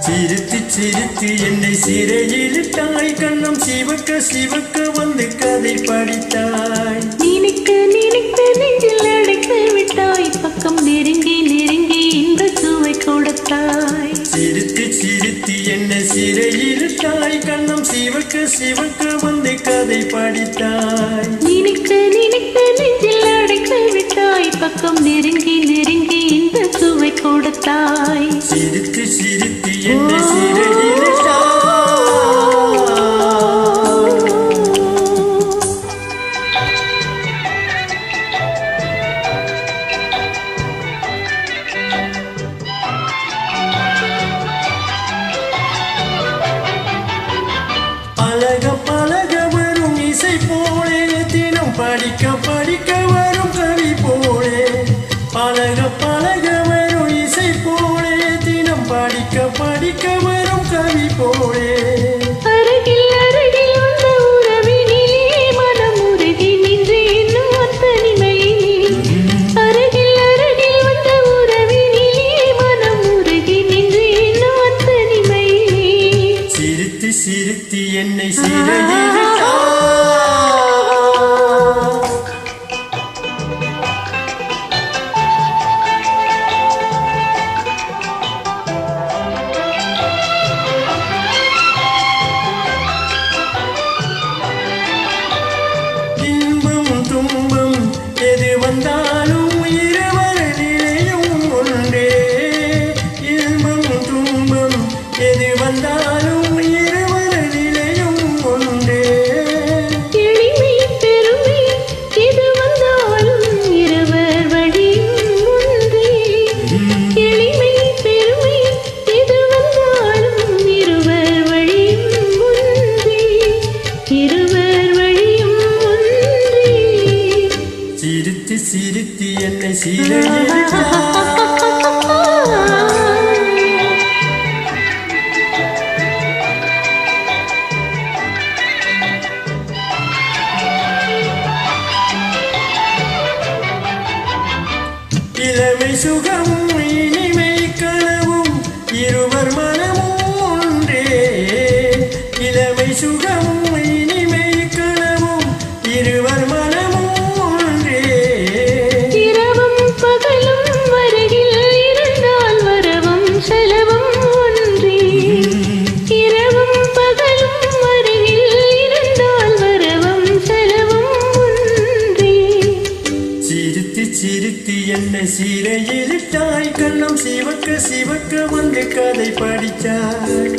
சிரித்து சிரித்து என்னை சிறையிலிட்டாய், கண்ணம் சிவக்க சிவக்க வந்து கதை படித்தாய். நினைக்க நினைக்க நெஞ்சில் அடைத்து விட்டாய், பக்கம் நெருங்கி நெருங்கி இந்த சுவை கொடுத்தாய். சிரித்து சிரித்து என்னை சிறையிலிட்டாய், கண்ணம் சிவக்க சிவக்க வந்து கதை படித்தாய். நினைக்க நினைக்க நெஞ்சில் அடைத்து விட்டாய், பக்கம் நெருங்கி நெருங்கி இந்த சுவை கொடுத்தாய். சிரித்து சிரித்து என்னை சிறையிலிட்டாய். பழக பழக வரும் இசை போலே, தினம் படிக்க படிக்க வரும் கவி போலே. பழக பழக வரும் இசை போலே, தினம் படிக்க படிக்க வரும் கவி போலே. அருகில் அருகில் வந்த உறவினிலே மனம் உருகி நின்று இன்னும் அத்தனிமையிலே. அருகில் அருகில் வந்த உறவினிலே மனம் உருகி நின்று இன்னும் அத்தனிமையிலே. சிரித்து சிரித்து என்னை சிறையிலிட்டாய். இன்பம் துன்பம் எது வந்தாலும் இருவர் நிலையும் ஒன்றே. இன்பம் துன்பம் எது வந்தாலும் இருவர் நிலையும் ஒன்றே. எளிமை பெருமை எது வந்தாலும் இருவர் வழியும் ஒன்றே. எளிமை பெருமை எது வந்தாலும் இருவர் வழியும் ஒன்றே. இருவர் வழியும் ஒன்றே. சிரித்து சிரித்து என்னை சிறையிலிட்டாய். இளமை சுகமும் இனிமை கனவும் இருவர் மனமும் ஒன்றே. இளமை சுகமும் இனிமை கனவும் இருவர் மனமும் ஒன்றே. இரவும் பகலும் வருகில் இருந்தால் வரவும் செலவும் ஒன்றே. இரவும் பகலும் வருகில் இருந்தால் வரவும் செலவும் ஒன்றே. சிரித்து சிரித்து என்னை சிறையிலிட்டாய், கண்ணம் சிவக்க சிவக்க வந்து கதை படித்தாய்.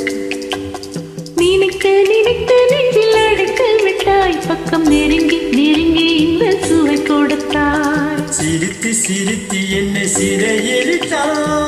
நினைக்க நினைக்க நெஞ்சில் அடைத்து விட்டாய், பக்கம் நெருங்கி நெருங்கி இந்த சுவை கொடுத்தாய். சிரித்து சிரித்து என்னை சிறையிலிட்டாய்.